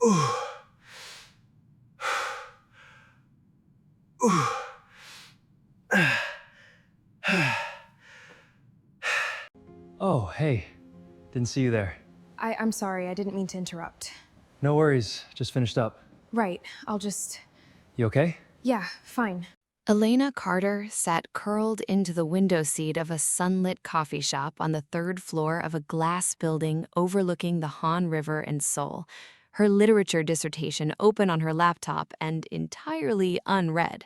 Ooh. Ooh. Oh, hey. Didn't see you there. I'm sorry, I didn't mean to interrupt. No worries, just finished up. Right, I'll just... You okay? Yeah, fine. Elena Carter sat curled into the window seat of a sunlit coffee shop on the third floor of a glass building overlooking the Han River in Seoul, her literature dissertation open on her laptop and entirely unread.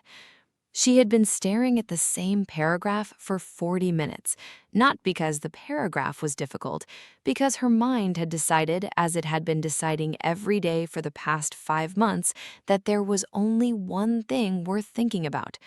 She had been staring at the same paragraph for 40 minutes, not because the paragraph was difficult, because her mind had decided, as it had been deciding every day for the past 5 months, that there was only one thing worth thinking about: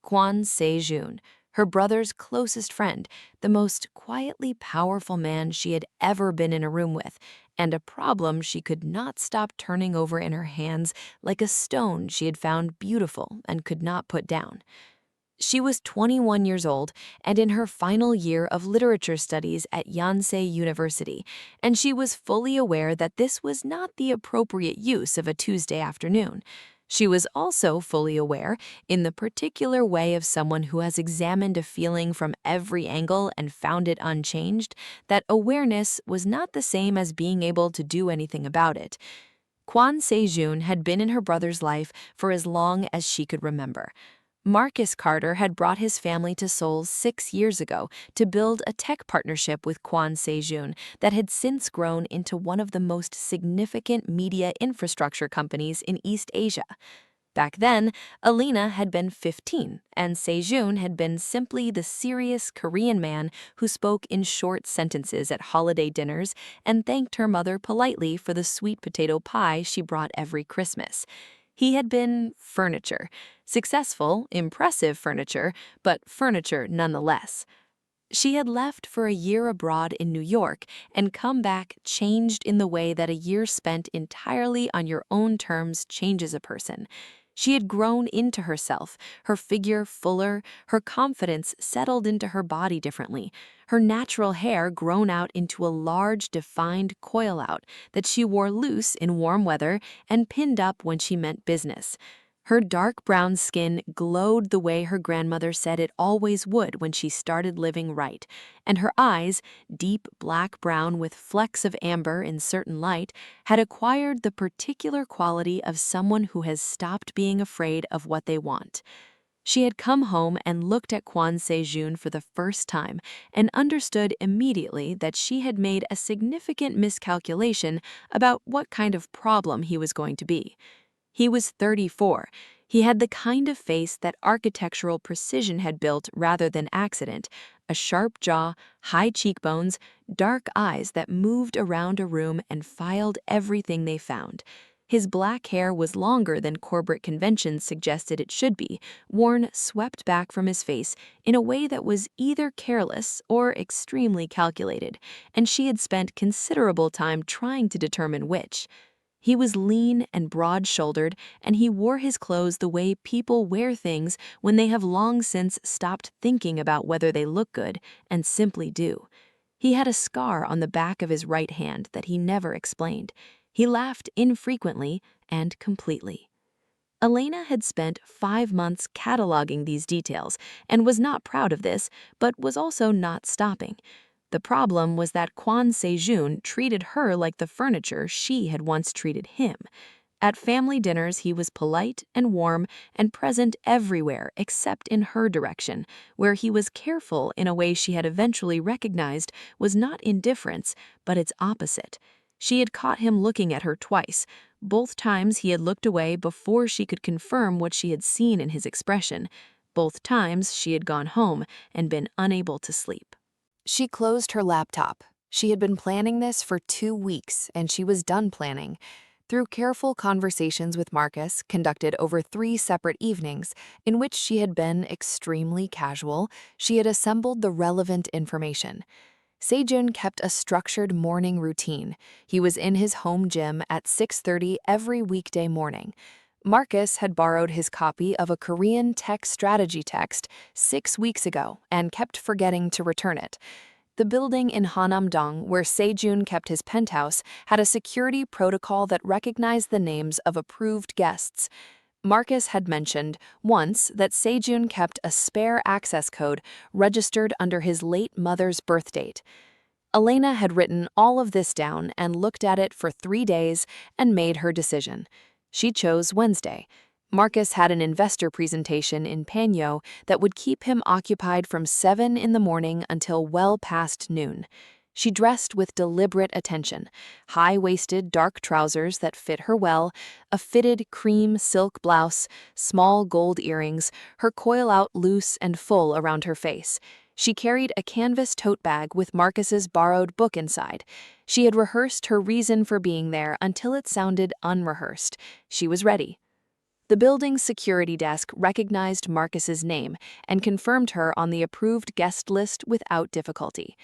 Kwon Seojun, her brother's closest friend, the most quietly powerful man she had ever been in a room with, and a problem she could not stop turning over in her hands like a stone she had found beautiful and could not put down. She was 21 years old and in her final year of literature studies at Yonsei University, and she was fully aware that this was not the appropriate use of a Tuesday afternoon. She was also fully aware, in the particular way of someone who has examined a feeling from every angle and found it unchanged, that awareness was not the same as being able to do anything about it. Kwon Seojun had been in her brother's life for as long as she could remember. Marcus Carter had brought his family to Seoul 6 years ago to build a tech partnership with Kwon Seojun that had since grown into one of the most significant media infrastructure companies in East Asia. Back then, Elena had been 15, and Seojun had been simply the serious Korean man who spoke in short sentences at holiday dinners and thanked her mother politely for the sweet potato pie she brought every Christmas. He had been furniture. Successful, impressive furniture, but furniture nonetheless. She had left for a year abroad in New York and come back changed in the way that a year spent entirely on your own terms changes a person. She had grown into herself, her figure fuller, her confidence settled into her body differently, her natural hair grown out into a large, defined coil out that she wore loose in warm weather and pinned up when she meant business. Her dark brown skin glowed the way her grandmother said it always would when she started living right, and her eyes, deep black brown with flecks of amber in certain light, had acquired the particular quality of someone who has stopped being afraid of what they want. She had come home and looked at Kwon Seojun for the first time and understood immediately that she had made a significant miscalculation about what kind of problem he was going to be. He was 34. He had the kind of face that architectural precision had built rather than accident: a sharp jaw, high cheekbones, dark eyes that moved around a room and filed everything they found. His black hair was longer than corporate conventions suggested it should be, worn swept back from his face in a way that was either careless or extremely calculated, and she had spent considerable time trying to determine which. He was lean and broad-shouldered, and he wore his clothes the way people wear things when they have long since stopped thinking about whether they look good and simply do. He had a scar on the back of his right hand that he never explained. He laughed infrequently and completely. Elena had spent 5 months cataloging these details and was not proud of this, but was also not stopping. The problem was that Kwon Seojun treated her like the furniture she had once treated him. At family dinners, he was polite and warm and present everywhere except in her direction, where he was careful in a way she had eventually recognized was not indifference, but its opposite. She had caught him looking at her twice. Both times he had looked away before she could confirm what she had seen in his expression. Both times she had gone home and been unable to sleep. She closed her laptop. She had been planning this for 2 weeks, and she was done planning. Through careful conversations with Marcus, conducted over 3 separate evenings, in which she had been extremely casual, she had assembled the relevant information. Seojun kept a structured morning routine. He was in his home gym at 6:30 every weekday morning. Marcus had borrowed his copy of a Korean tech strategy text 6 weeks ago and kept forgetting to return it. The building in Hanam-dong, where Seojun kept his penthouse, had a security protocol that recognized the names of approved guests. Marcus had mentioned once that Seojun kept a spare access code registered under his late mother's birth date. Elena had written all of this down and looked at it for 3 days and made her decision. She chose Wednesday. Marcus had an investor presentation in Panyo that would keep him occupied from 7 in the morning until well past noon. She dressed with deliberate attention, high-waisted dark trousers that fit her well, a fitted cream silk blouse, small gold earrings, her coil out loose and full around her face. She carried a canvas tote bag with Marcus's borrowed book inside. She had rehearsed her reason for being there until it sounded unrehearsed. She was ready. The building's security desk recognized Marcus's name and confirmed her on the approved guest list without difficulty.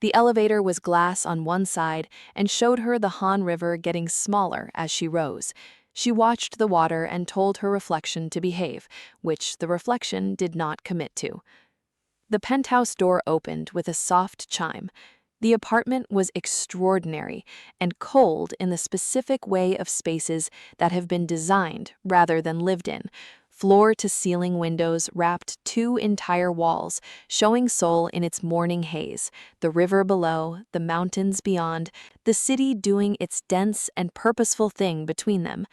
The elevator was glass on one side and showed her the Han River getting smaller as she rose. She watched the water and told her reflection to behave, which the reflection did not commit to. The penthouse door opened with a soft chime. The apartment was extraordinary and cold in the specific way of spaces that have been designed rather than lived in. Floor-to-ceiling windows wrapped 2 entire walls, showing Seoul in its morning haze, the river below, the mountains beyond, the city doing its dense and purposeful thing between them.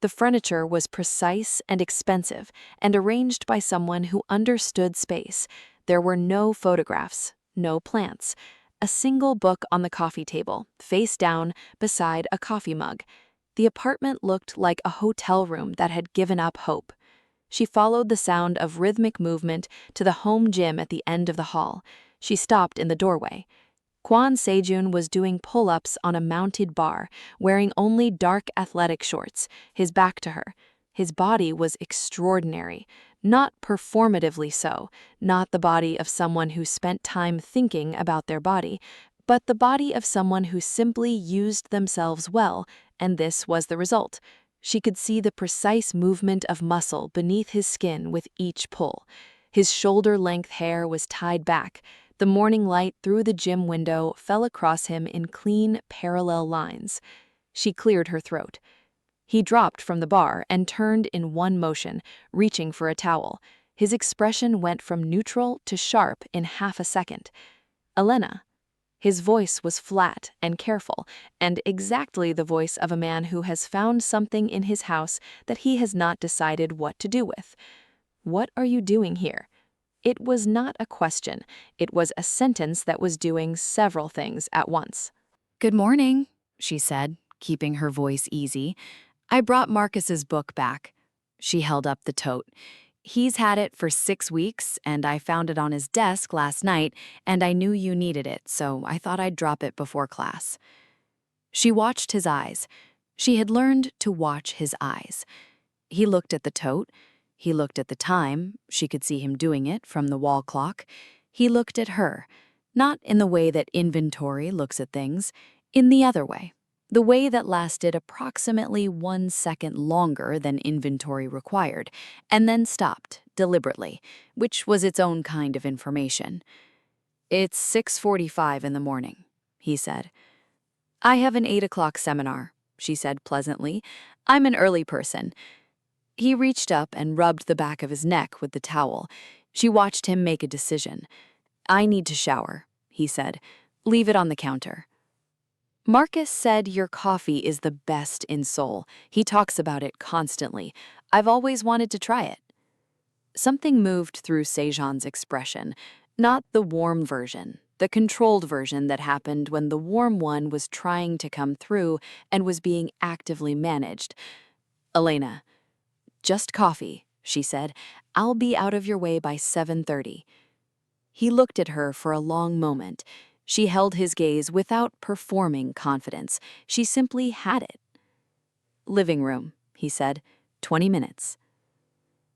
The furniture was precise and expensive and arranged by someone who understood space. There were no photographs, no plants. A single book on the coffee table, face down, beside a coffee mug. The apartment looked like a hotel room that had given up hope. She followed the sound of rhythmic movement to the home gym at the end of the hall. She stopped in the doorway. Kwon Seojun was doing pull-ups on a mounted bar, wearing only dark athletic shorts, his back to her. His body was extraordinary, not performatively so, not the body of someone who spent time thinking about their body, but the body of someone who simply used themselves well, and this was the result. She could see the precise movement of muscle beneath his skin with each pull. His shoulder-length hair was tied back. The morning light through the gym window fell across him in clean, parallel lines. She cleared her throat. He dropped from the bar and turned in one motion, reaching for a towel. His expression went from neutral to sharp in half a second. Elena. His voice was flat and careful, and exactly the voice of a man who has found something in his house that he has not decided what to do with. What are you doing here? It was not a question. It was a sentence that was doing several things at once. Good morning, she said, keeping her voice easy. I brought Marcus's book back. She held up the tote. He's had it for 6 weeks, and I found it on his desk last night, and I knew you needed it, so I thought I'd drop it before class. She watched his eyes. She had learned to watch his eyes. He looked at the tote. He looked at the time. She could see him doing it from the wall clock. He looked at her, not in the way that inventory looks at things, in the other way. The way that lasted approximately 1 second longer than inventory required, and then stopped, deliberately, which was its own kind of information. It's 6:45 in the morning, he said. I have an 8 o'clock seminar, she said pleasantly. I'm an early person. He reached up and rubbed the back of his neck with the towel. She watched him make a decision. I need to shower, he said. Leave it on the counter. Marcus said your coffee is the best in Seoul. He talks about it constantly. I've always wanted to try it. Something moved through Seojun's expression, not the warm version, the controlled version that happened when the warm one was trying to come through and was being actively managed. Elena, just coffee, she said. I'll be out of your way by 7:30. He looked at her for a long moment. She held his gaze without performing confidence. She simply had it. Living room, he said. 20 minutes.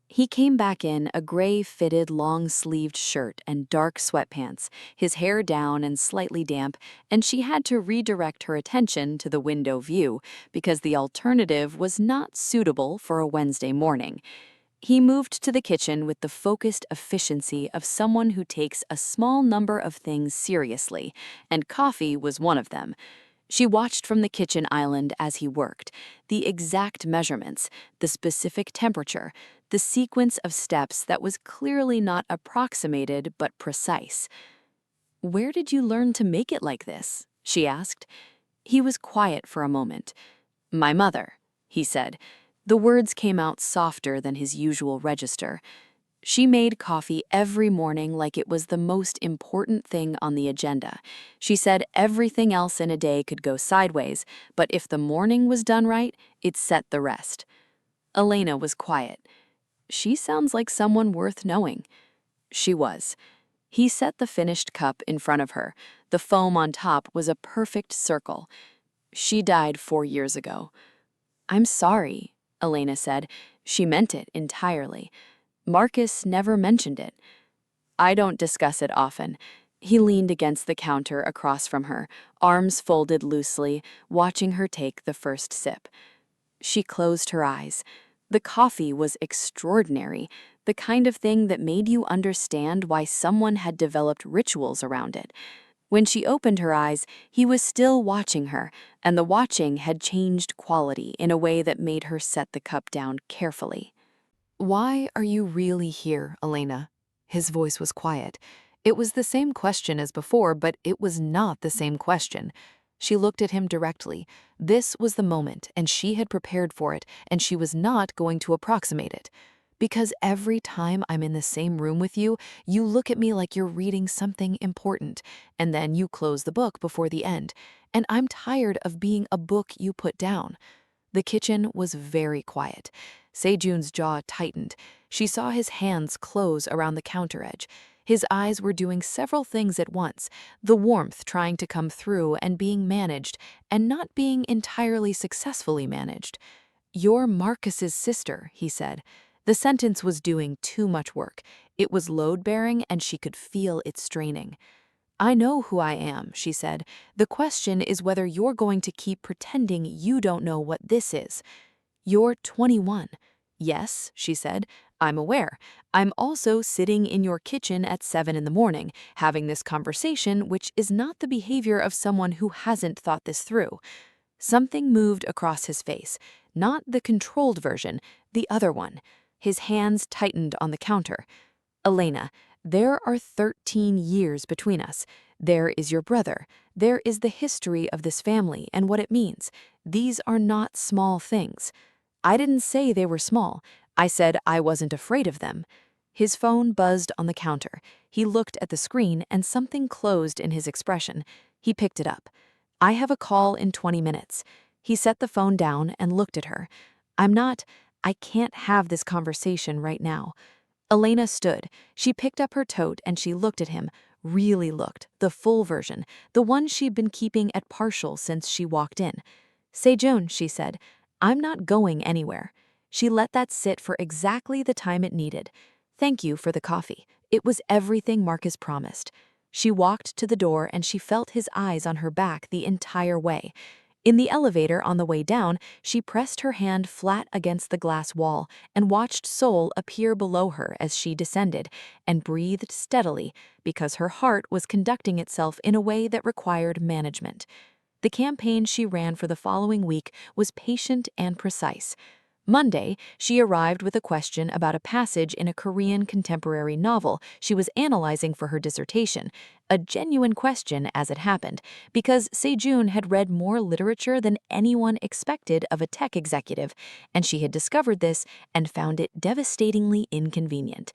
He came back in a gray-fitted long-sleeved shirt and dark sweatpants, his hair down and slightly damp, and she had to redirect her attention to the window view because the alternative was not suitable for a Wednesday morning. He moved to the kitchen with the focused efficiency of someone who takes a small number of things seriously, and coffee was one of them. She watched from the kitchen island as he worked, the exact measurements, the specific temperature, the sequence of steps that was clearly not approximated but precise. "Where did you learn to make it like this?" she asked. He was quiet for a moment. "My mother," he said. The words came out softer than his usual register. She made coffee every morning like it was the most important thing on the agenda. She said everything else in a day could go sideways, but if the morning was done right, it set the rest. Elena was quiet. She sounds like someone worth knowing. She was. He set the finished cup in front of her. The foam on top was a perfect circle. "She died 4 years ago." "I'm sorry," Elena said. She meant it entirely. Marcus never mentioned it. "I don't discuss it often." He leaned against the counter across from her, arms folded loosely, watching her take the first sip. She closed her eyes. The coffee was extraordinary, the kind of thing that made you understand why someone had developed rituals around it. When she opened her eyes, he was still watching her, and the watching had changed quality in a way that made her set the cup down carefully. "Why are you really here, Elena?" His voice was quiet. It was the same question as before, but it was not the same question. She looked at him directly. This was the moment, and she had prepared for it, and she was not going to approximate it. "Because every time I'm in the same room with you, you look at me like you're reading something important, and then you close the book before the end, and I'm tired of being a book you put down." The kitchen was very quiet. Seojun's jaw tightened. She saw his hands close around the counter edge. His eyes were doing several things at once, the warmth trying to come through and being managed, and not being entirely successfully managed. "You're Marcus's sister," he said. The sentence was doing too much work. It was load-bearing, and she could feel it straining. "I know who I am," she said. "The question is whether you're going to keep pretending you don't know what this is." "You're 21. "Yes," she said. "I'm aware. I'm also sitting in your kitchen at 7 in the morning, having this conversation, which is not the behavior of someone who hasn't thought this through." Something moved across his face, not the controlled version, the other one. His hands tightened on the counter. "Elena, there are 13 years between us. There is your brother. There is the history of this family and what it means. These are not small things." "I didn't say they were small. I said I wasn't afraid of them." His phone buzzed on the counter. He looked at the screen and something closed in his expression. He picked it up. "I have a call in 20 minutes. He set the phone down and looked at her. I can't have this conversation right now." Elena stood. She picked up her tote and she looked at him, really looked, the full version, the one she'd been keeping at partial since she walked in. "Seojun," she said, "I'm not going anywhere." She let that sit for exactly the time it needed. "Thank you for the coffee. It was everything Marcus promised." She walked to the door and she felt his eyes on her back the entire way. In the elevator on the way down, she pressed her hand flat against the glass wall and watched Seoul appear below her as she descended, and breathed steadily because her heart was conducting itself in a way that required management. The campaign she ran for the following week was patient and precise. Monday, she arrived with a question about a passage in a Korean contemporary novel she was analyzing for her dissertation, a genuine question as it happened, because Seojun had read more literature than anyone expected of a tech executive, and she had discovered this and found it devastatingly inconvenient.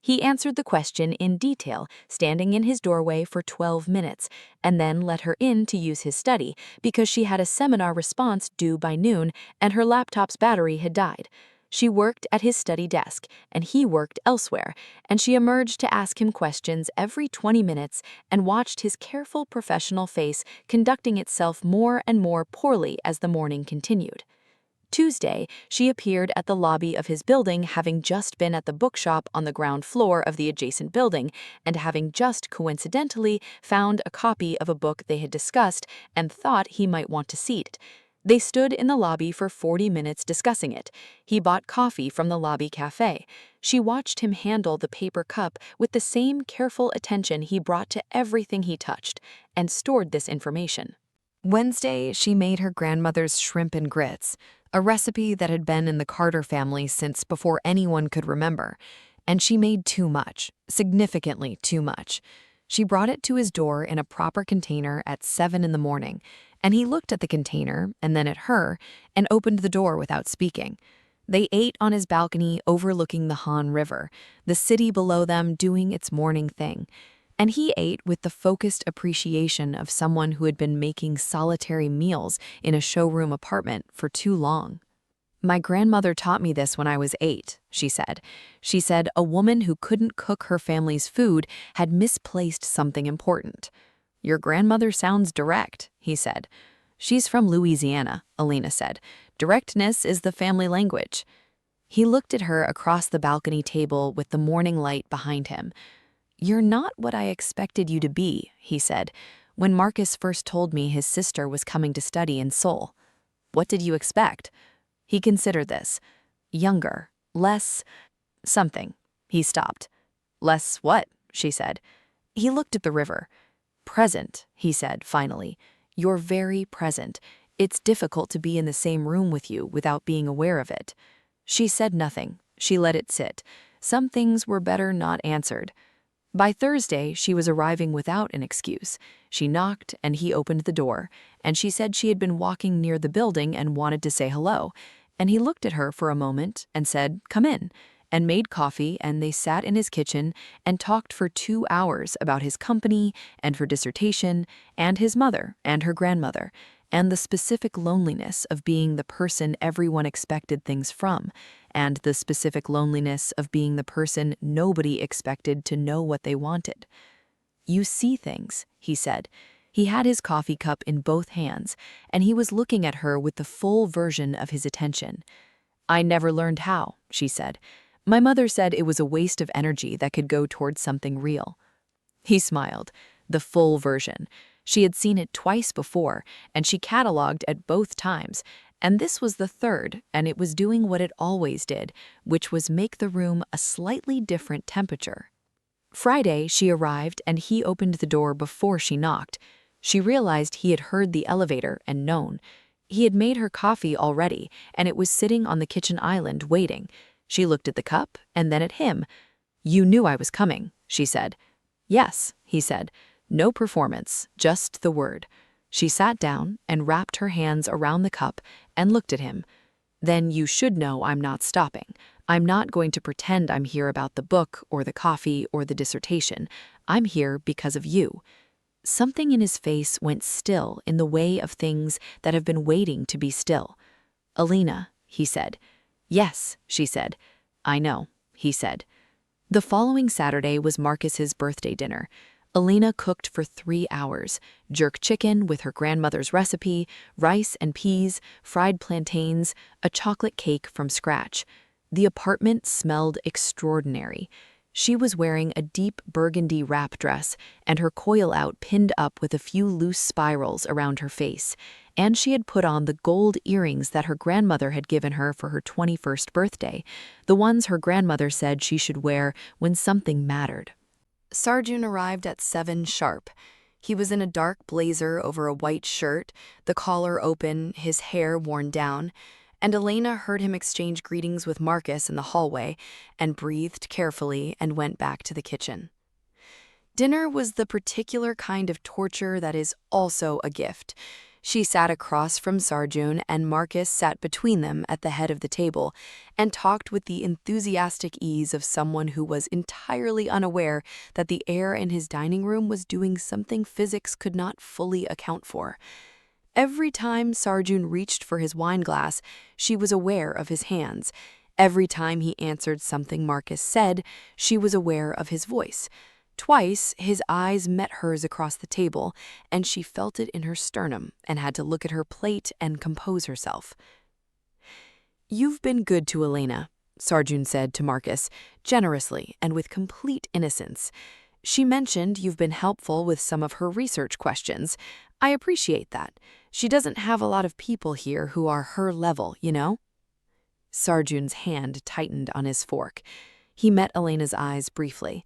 He answered the question in detail, standing in his doorway for 12 minutes, and then let her in to use his study because she had a seminar response due by noon and her laptop's battery had died. She worked at his study desk, and he worked elsewhere, and she emerged to ask him questions every 20 minutes and watched his careful professional face conducting itself more and more poorly as the morning continued. Tuesday, she appeared at the lobby of his building, having just been at the bookshop on the ground floor of the adjacent building, and having just coincidentally found a copy of a book they had discussed and thought he might want to see it. They stood in the lobby for 40 minutes discussing it. He bought coffee from the lobby cafe. She watched him handle the paper cup with the same careful attention he brought to everything he touched, and stored this information. Wednesday, she made her grandmother's shrimp and grits, a recipe that had been in the Carter family since before anyone could remember. And she made too much, significantly too much. She brought it to his door in a proper container at 7 in the morning, and he looked at the container and then at her and opened the door without speaking. They ate on his balcony overlooking the Han River, the city below them doing its morning thing. And he ate with the focused appreciation of someone who had been making solitary meals in a showroom apartment for too long. "My grandmother taught me this when I was 8, she said. She said a woman who couldn't cook her family's food had misplaced something important. Your grandmother sounds direct, he said. She's from Louisiana, Elena said. Directness is the family language. He looked at her across the balcony table with the morning light behind him. You're not what I expected you to be, he said, when Marcus first told me his sister was coming to study in Seoul. What did you expect? He considered this. Younger, less something. He stopped. Less what? She said. He looked at the river. Present, he said finally. You're very present. It's difficult to be in the same room with you without being aware of it. She said nothing. She let it sit. Some things were better not answered. By Thursday, she was arriving without an excuse. She knocked, and he opened the door, and she said she had been walking near the building and wanted to say hello. And he looked at her for a moment and said, come in, and made coffee, and they sat in his kitchen and talked for 2 hours about his company and her dissertation and his mother and her grandmother and the specific loneliness of being the person everyone expected things from and the specific loneliness of being the person nobody expected to know what they wanted. You see things, he said. He had his coffee cup in both hands, and he was looking at her with the full version of his attention. I never learned how, she said. My mother said it was a waste of energy that could go towards something real. He smiled. The full version. She had seen it twice before, and she cataloged at both times, and this was the third, and it was doing what it always did, which was make the room a slightly different temperature. Friday, she arrived, and he opened the door before she knocked. She realized he had heard the elevator and known. He had made her coffee already, and it was sitting on the kitchen island waiting. She looked at the cup and then at him. You knew I was coming, she said. Yes, he said. No performance, just the word. She sat down and wrapped her hands around the cup and looked at him. Then you should know I'm not stopping. I'm not going to pretend I'm here about the book or the coffee or the dissertation. I'm here because of you. Something in his face went still in the way of things that have been waiting to be still. Elena, he said. Yes, she said. I know, he said. The following Saturday was Marcus's birthday dinner. Elena cooked for 3 hours, jerk chicken with her grandmother's recipe, rice and peas, fried plantains, a chocolate cake from scratch. The apartment smelled extraordinary. She was wearing a deep burgundy wrap dress and her coil out pinned up with a few loose spirals around her face, and she had put on the gold earrings that her grandmother had given her for her 21st birthday, the ones her grandmother said she should wear when something mattered. Seojun arrived at 7 sharp. He was in a dark blazer over a white shirt, the collar open, his hair worn down, and Elena heard him exchange greetings with Marcus in the hallway and breathed carefully and went back to the kitchen. Dinner was the particular kind of torture that is also a gift. She sat across from Seojun and Marcus sat between them at the head of the table and talked with the enthusiastic ease of someone who was entirely unaware that the air in his dining room was doing something physics could not fully account for. Every time Seojun reached for his wine glass, she was aware of his hands. Every time he answered something Marcus said, she was aware of his voice. Twice, his eyes met hers across the table, and she felt it in her sternum and had to look at her plate and compose herself. You've been good to Elena, Seojun said to Marcus, generously and with complete innocence. She mentioned you've been helpful with some of her research questions. I appreciate that. She doesn't have a lot of people here who are her level, you know? Seojun's hand tightened on his fork. He met Elena's eyes briefly.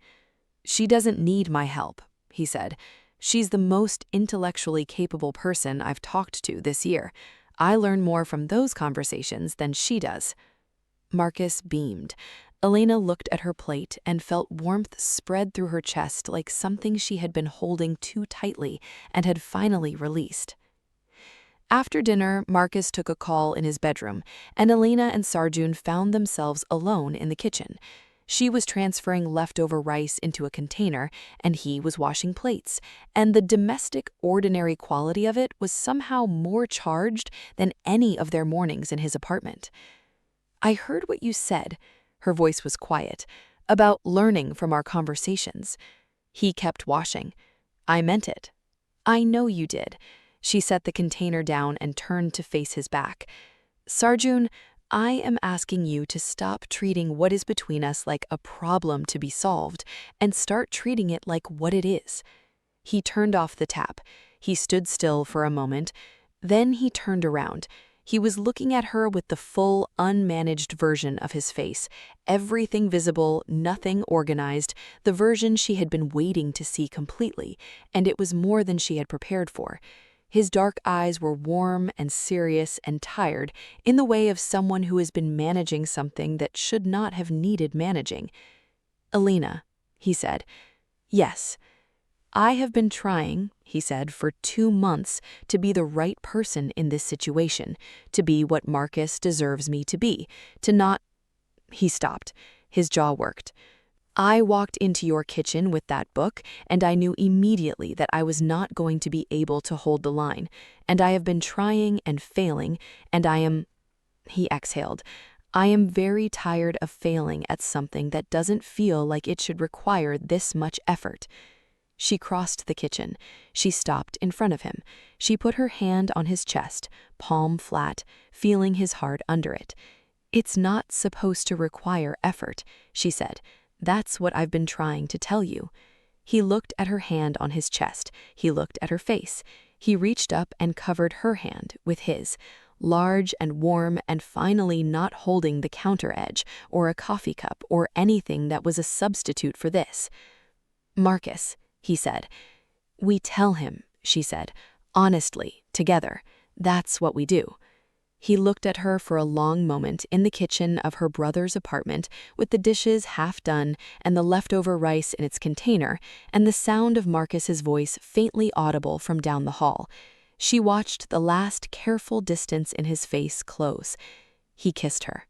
She doesn't need my help, he said. She's the most intellectually capable person I've talked to this year. I learn more from those conversations than she does. Marcus beamed. Elena looked at her plate and felt warmth spread through her chest like something she had been holding too tightly and had finally released. After dinner, Marcus took a call in his bedroom, and Elena and Seojun found themselves alone in the kitchen. She was transferring leftover rice into a container, and he was washing plates, and the domestic, ordinary quality of it was somehow more charged than any of their mornings in his apartment. "I heard what you said," her voice was quiet, "about learning from our conversations." He kept washing. "I meant it." "I know you did." She set the container down and turned to face his back. "Seojun, I am asking you to stop treating what is between us like a problem to be solved and start treating it like what it is." He turned off the tap. He stood still for a moment. Then he turned around. He was looking at her with the full, unmanaged version of his face, everything visible, nothing organized, the version she had been waiting to see completely, and it was more than she had prepared for. His dark eyes were warm and serious and tired, in the way of someone who has been managing something that should not have needed managing. "Elena," he said. "Yes. I have been trying," he said, "for 2 months to be the right person in this situation, to be what Marcus deserves me to be, to not—" He stopped. His jaw worked. "I walked into your kitchen with that book, and I knew immediately that I was not going to be able to hold the line, and I have been trying and failing, and I am—" He exhaled. "I am very tired of failing at something that doesn't feel like it should require this much effort." She crossed the kitchen. She stopped in front of him. She put her hand on his chest, palm flat, feeling his heart under it. "It's not supposed to require effort," she said. "That's what I've been trying to tell you." He looked at her hand on his chest. He looked at her face. He reached up and covered her hand with his, large and warm and finally not holding the counter edge or a coffee cup or anything that was a substitute for this. "Marcus," he said. "We tell him," she said, "honestly, together. That's what we do." He looked at her for a long moment in the kitchen of her brother's apartment with the dishes half done and the leftover rice in its container and the sound of Marcus's voice faintly audible from down the hall. She watched the last careful distance in his face close. He kissed her.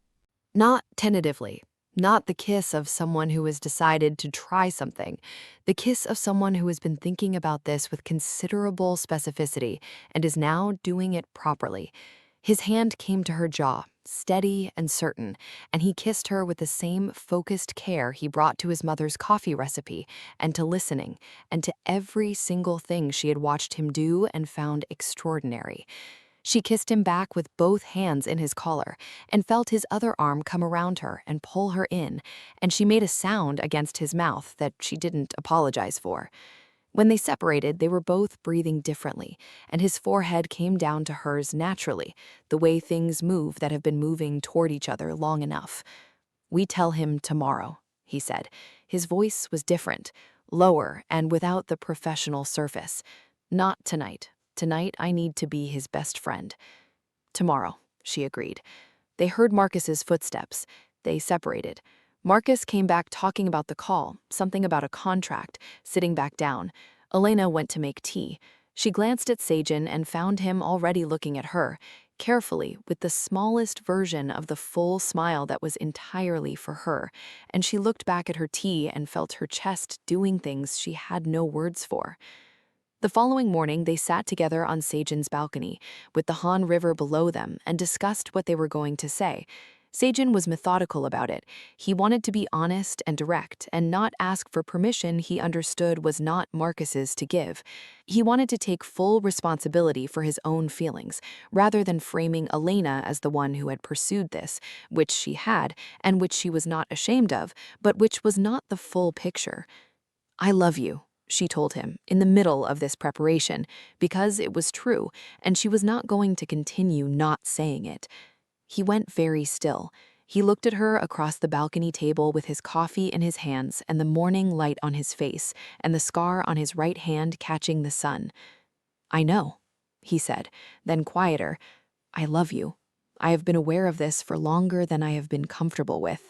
Not tentatively, not the kiss of someone who has decided to try something, the kiss of someone who has been thinking about this with considerable specificity and is now doing it properly. His hand came to her jaw, steady and certain, and he kissed her with the same focused care he brought to his mother's coffee recipe and to listening and to every single thing she had watched him do and found extraordinary. She kissed him back with both hands in his collar and felt his other arm come around her and pull her in, and she made a sound against his mouth that she didn't apologize for. When they separated, they were both breathing differently, and his forehead came down to hers naturally, the way things move that have been moving toward each other long enough. "We tell him tomorrow," he said. His voice was different, lower, and without the professional surface. "Not tonight. Tonight I need to be his best friend." "Tomorrow," she agreed. They heard Marcus's footsteps. They separated. Marcus came back talking about the call, something about a contract, sitting back down. Elena went to make tea. She glanced at Seojun and found him already looking at her, carefully, with the smallest version of the full smile that was entirely for her, and she looked back at her tea and felt her chest doing things she had no words for. The following morning, they sat together on Seojun's balcony, with the Han River below them, and discussed what they were going to say. Seojun was methodical about it. He wanted to be honest and direct and not ask for permission he understood was not Marcus's to give. He wanted to take full responsibility for his own feelings, rather than framing Elena as the one who had pursued this, which she had, and which she was not ashamed of, but which was not the full picture. "I love you," she told him, in the middle of this preparation, because it was true, and she was not going to continue not saying it. He went very still. He looked at her across the balcony table with his coffee in his hands and the morning light on his face and the scar on his right hand catching the sun. "I know," he said, then quieter. "I love you. I have been aware of this for longer than I have been comfortable with."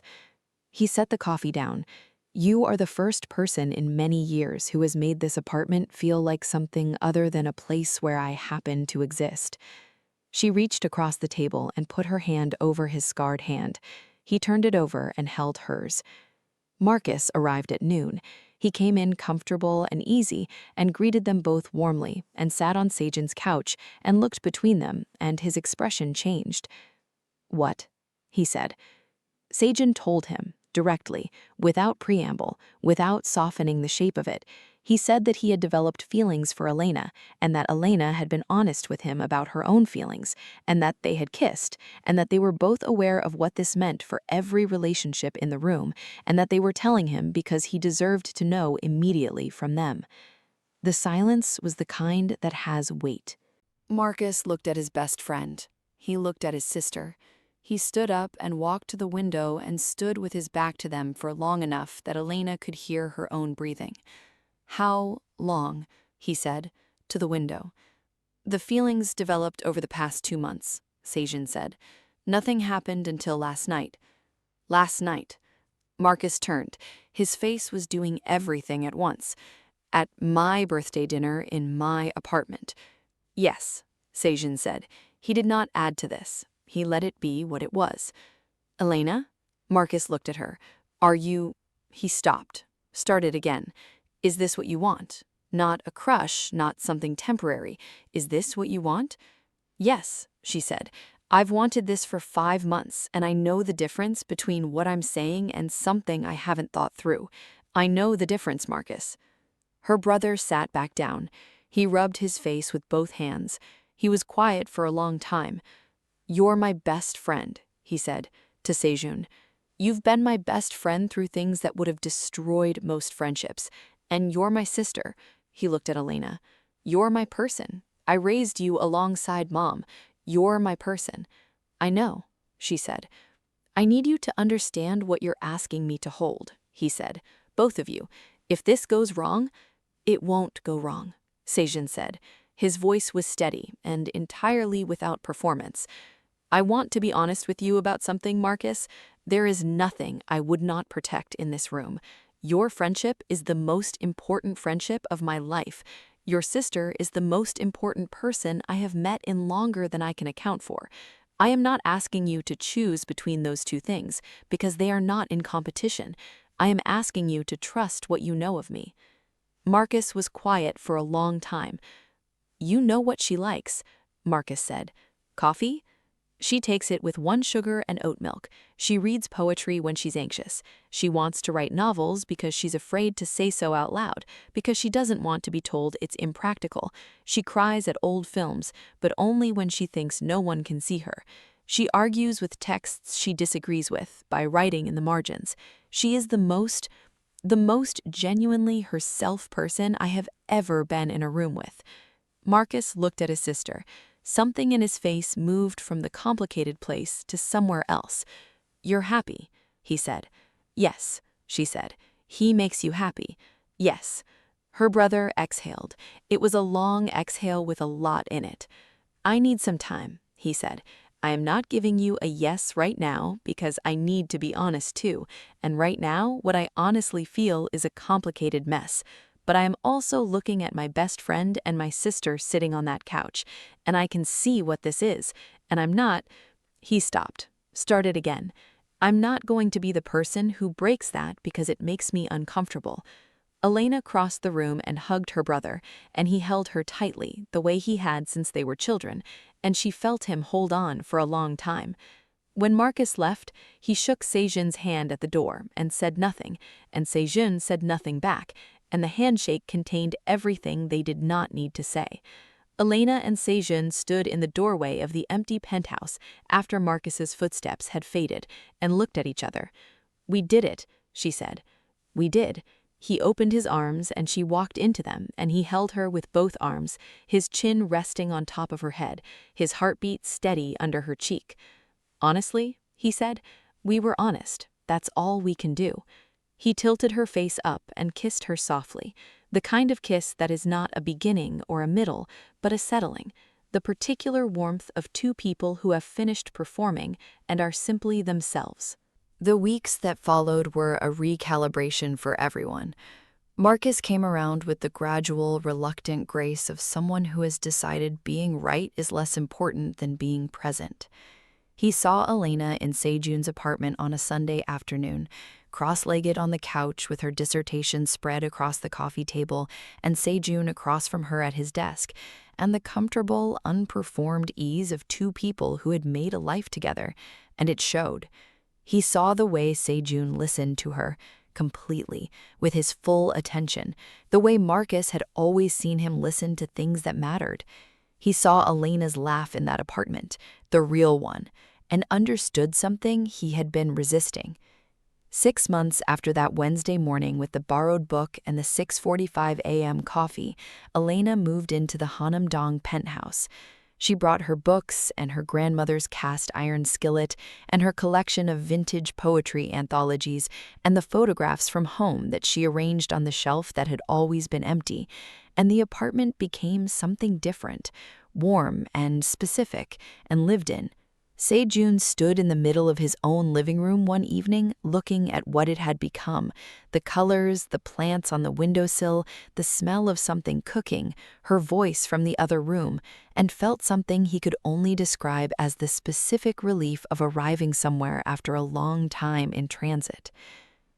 He set the coffee down. "You are the first person in many years who has made this apartment feel like something other than a place where I happen to exist." She reached across the table and put her hand over his scarred hand. He turned it over and held hers. Marcus arrived at noon. He came in comfortable and easy and greeted them both warmly and sat on Seojun's couch and looked between them, and his expression changed. "What?" he said. Seojun told him, directly, without preamble, without softening the shape of it. He said that he had developed feelings for Elena, and that Elena had been honest with him about her own feelings, and that they had kissed, and that they were both aware of what this meant for every relationship in the room, and that they were telling him because he deserved to know immediately from them. The silence was the kind that has weight. Marcus looked at his best friend. He looked at his sister. He stood up and walked to the window and stood with his back to them for long enough that Elena could hear her own breathing. "How long?" he said, to the window. "The feelings developed over the past 2 months," Seojun said. "Nothing happened until last night." "Last night." Marcus turned. His face was doing everything at once. "At my birthday dinner in my apartment." "Yes," Seojun said. He did not add to this. He let it be what it was. "Elena?" Marcus looked at her. "Are you—" He stopped. Started again. "Is this what you want? Not a crush, not something temporary. Is this what you want?" "Yes," she said. "I've wanted this for 5 months, and I know the difference between what I'm saying and something I haven't thought through. I know the difference, Marcus." Her brother sat back down. He rubbed his face with both hands. He was quiet for a long time. "You're my best friend," he said, to Seojun. "You've been my best friend through things that would have destroyed most friendships. And you're my sister." He looked at Elena. "You're my person. I raised you alongside Mom. You're my person." "I know," she said. "I need you to understand what you're asking me to hold," he said. "Both of you. If this goes wrong—" "It won't go wrong," Seojun said. His voice was steady and entirely without performance. "I want to be honest with you about something, Marcus. There is nothing I would not protect in this room. Your friendship is the most important friendship of my life. Your sister is the most important person I have met in longer than I can account for. I am not asking you to choose between those two things, because they are not in competition. I am asking you to trust what you know of me." Marcus was quiet for a long time. "You know what she likes," Marcus said. "Coffee? She takes it with 1 sugar and oat milk. She reads poetry when she's anxious. She wants to write novels because she's afraid to say so out loud, because she doesn't want to be told it's impractical. She cries at old films, but only when she thinks no one can see her. She argues with texts she disagrees with by writing in the margins. She is the most genuinely herself person I have ever been in a room with." Marcus looked at his sister. Something in his face moved from the complicated place to somewhere else. "You're happy," he said. "Yes," she said. "He makes you happy." "Yes." Her brother exhaled. It was a long exhale with a lot in it. "I need some time," he said. "I am not giving you a yes right now because I need to be honest too, and right now what I honestly feel is a complicated mess. But I am also looking at my best friend and my sister sitting on that couch, and I can see what this is, and I'm not—" He stopped, started again. "I'm not going to be the person who breaks that because it makes me uncomfortable." Elena crossed the room and hugged her brother, and he held her tightly, the way he had since they were children, and she felt him hold on for a long time. When Marcus left, he shook Seojun's hand at the door and said nothing, and Seojun said nothing back, and the handshake contained everything they did not need to say. Elena and Seojun stood in the doorway of the empty penthouse after Marcus's footsteps had faded and looked at each other. "We did it," she said. "We did. He opened his arms and she walked into them, and he held her with both arms, his chin resting on top of her head, his heartbeat steady under her cheek. "Honestly," he said, "we were honest. That's all we can do." He tilted her face up and kissed her softly, the kind of kiss that is not a beginning or a middle, but a settling, the particular warmth of two people who have finished performing and are simply themselves. The weeks that followed were a recalibration for everyone. Marcus came around with the gradual, reluctant grace of someone who has decided being right is less important than being present. He saw Elena in Seojun's apartment on a Sunday afternoon, cross-legged on the couch with her dissertation spread across the coffee table and Seojun across from her at his desk, and the comfortable, unperformed ease of two people who had made a life together, and it showed. He saw the way Seojun listened to her, completely, with his full attention, the way Marcus had always seen him listen to things that mattered. He saw Elena's laugh in that apartment, the real one, and understood something he had been resisting. 6 months after that Wednesday morning with the borrowed book and the 6:45 a.m. coffee, Elena moved into the Hanam-dong penthouse. She brought her books and her grandmother's cast iron skillet and her collection of vintage poetry anthologies and the photographs from home that she arranged on the shelf that had always been empty, and the apartment became something different, warm and specific, and lived in. Seojun stood in the middle of his own living room one evening looking at what it had become, the colors, the plants on the windowsill, the smell of something cooking, her voice from the other room, and felt something he could only describe as the specific relief of arriving somewhere after a long time in transit.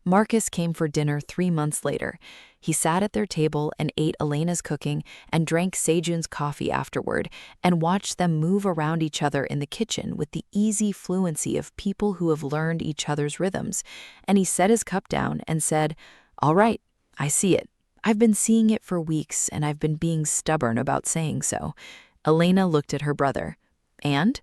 Marcus came for dinner 3 months later. He sat at their table and ate Elena's cooking and drank Seojun's coffee afterward and watched them move around each other in the kitchen with the easy fluency of people who have learned each other's rhythms. And he set his cup down and said, "All right, I see it. I've been seeing it for weeks and I've been being stubborn about saying so." Elena looked at her brother. And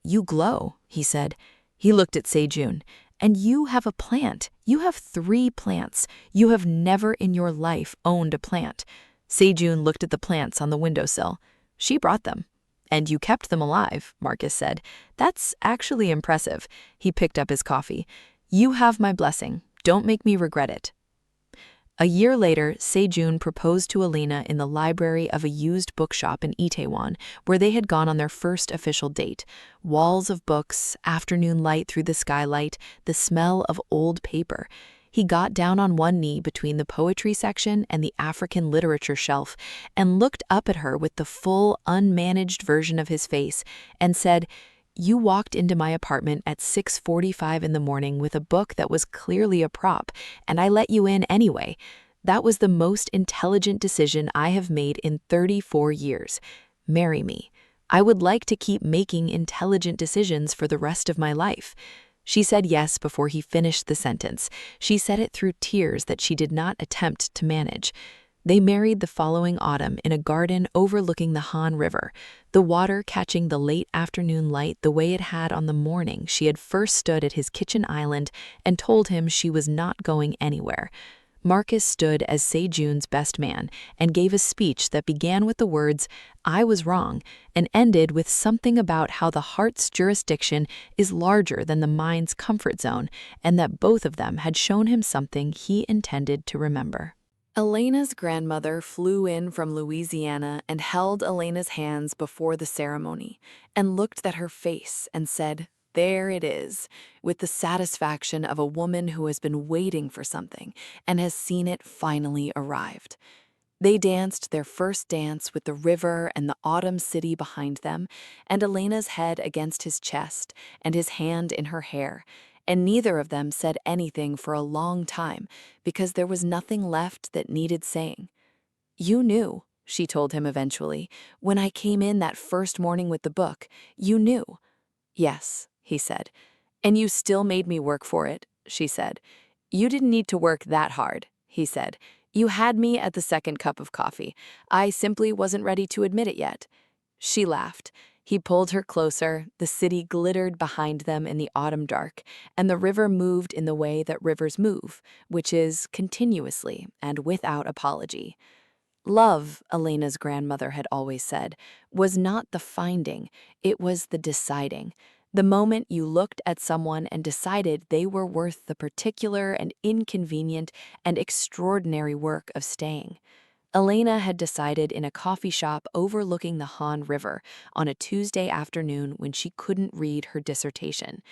you glow," he said. He looked at Seojun. "And you have a plant. You have 3 plants. You have never in your life owned a plant." Seojun looked at the plants on the windowsill. "She brought them." "And you kept them alive," Marcus said. "That's actually impressive." He picked up his coffee. "You have my blessing. Don't make me regret it." A year later, Seojun proposed to Elena in the library of a used bookshop in Itaewon, where they had gone on their first official date. Walls of books, afternoon light through the skylight, the smell of old paper. He got down on one knee between the poetry section and the African literature shelf and looked up at her with the full, unmanaged version of his face and said, "You walked into my apartment at 6:45 in the morning with a book that was clearly a prop, and I let you in anyway. That was the most intelligent decision I have made in 34 years. Marry me. I would like to keep making intelligent decisions for the rest of my life." She said yes before he finished the sentence. She said it through tears that she did not attempt to manage. They married the following autumn in a garden overlooking the Han River, the water catching the late afternoon light the way it had on the morning she had first stood at his kitchen island and told him she was not going anywhere. Marcus stood as Seojun's best man and gave a speech that began with the words, "I was wrong," and ended with something about how the heart's jurisdiction is larger than the mind's comfort zone, and that both of them had shown him something he intended to remember. Elena's grandmother flew in from Louisiana and held Elena's hands before the ceremony and looked at her face and said, "There it is," with the satisfaction of a woman who has been waiting for something and has seen it finally arrived. They danced their first dance with the river and the autumn city behind them, and Elena's head against his chest and his hand in her hair, and neither of them said anything for a long time because there was nothing left that needed saying. "You knew," she told him eventually, "when I came in that first morning with the book. You knew." "Yes," he said. "And you still made me work for it," she said. "You didn't need to work that hard," he said. "You had me at the second cup of coffee. I simply wasn't ready to admit it yet." She laughed. He pulled her closer, the city glittered behind them in the autumn dark, and the river moved in the way that rivers move, which is continuously and without apology. Love, Elena's grandmother had always said, was not the finding, it was the deciding. The moment you looked at someone and decided they were worth the particular and inconvenient and extraordinary work of staying. Elena had decided in a coffee shop overlooking the Han River on a Tuesday afternoon when she couldn't read her dissertation.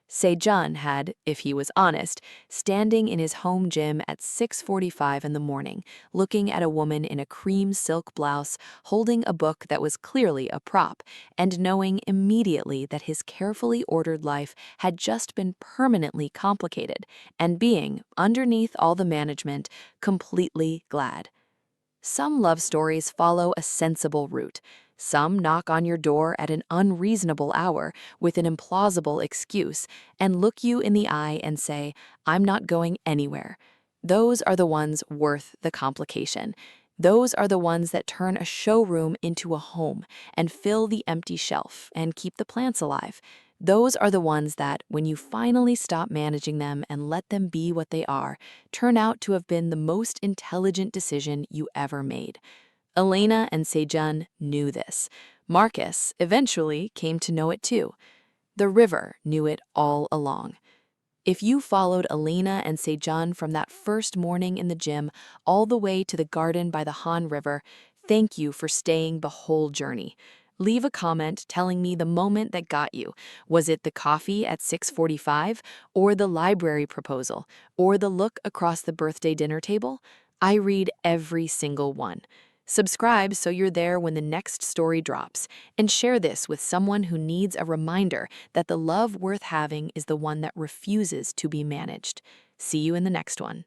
Seojun had, if he was honest, standing in his home gym at 6:45 in the morning, looking at a woman in a cream silk blouse holding a book that was clearly a prop, and knowing immediately that his carefully ordered life had just been permanently complicated, and being, underneath all the management, completely glad. Some love stories follow a sensible route. Some knock on your door at an unreasonable hour with an implausible excuse and look you in the eye and say, "I'm not going anywhere." Those are the ones worth the complication. Those are the ones that turn a showroom into a home and fill the empty shelf and keep the plants alive. Those are the ones that, when you finally stop managing them and let them be what they are, turn out to have been the most intelligent decision you ever made. Elena and Seojun knew this. Marcus eventually came to know it too. The river knew it all along. If you followed Elena and Seojun from that first morning in the gym all the way to the garden by the Han River, thank you for staying the whole journey. Leave a comment telling me the moment that got you. Was it the coffee at 6:45, or the library proposal, or the look across the birthday dinner table? I read every single one. Subscribe so you're there when the next story drops, and share this with someone who needs a reminder that the love worth having is the one that refuses to be managed. See you in the next one.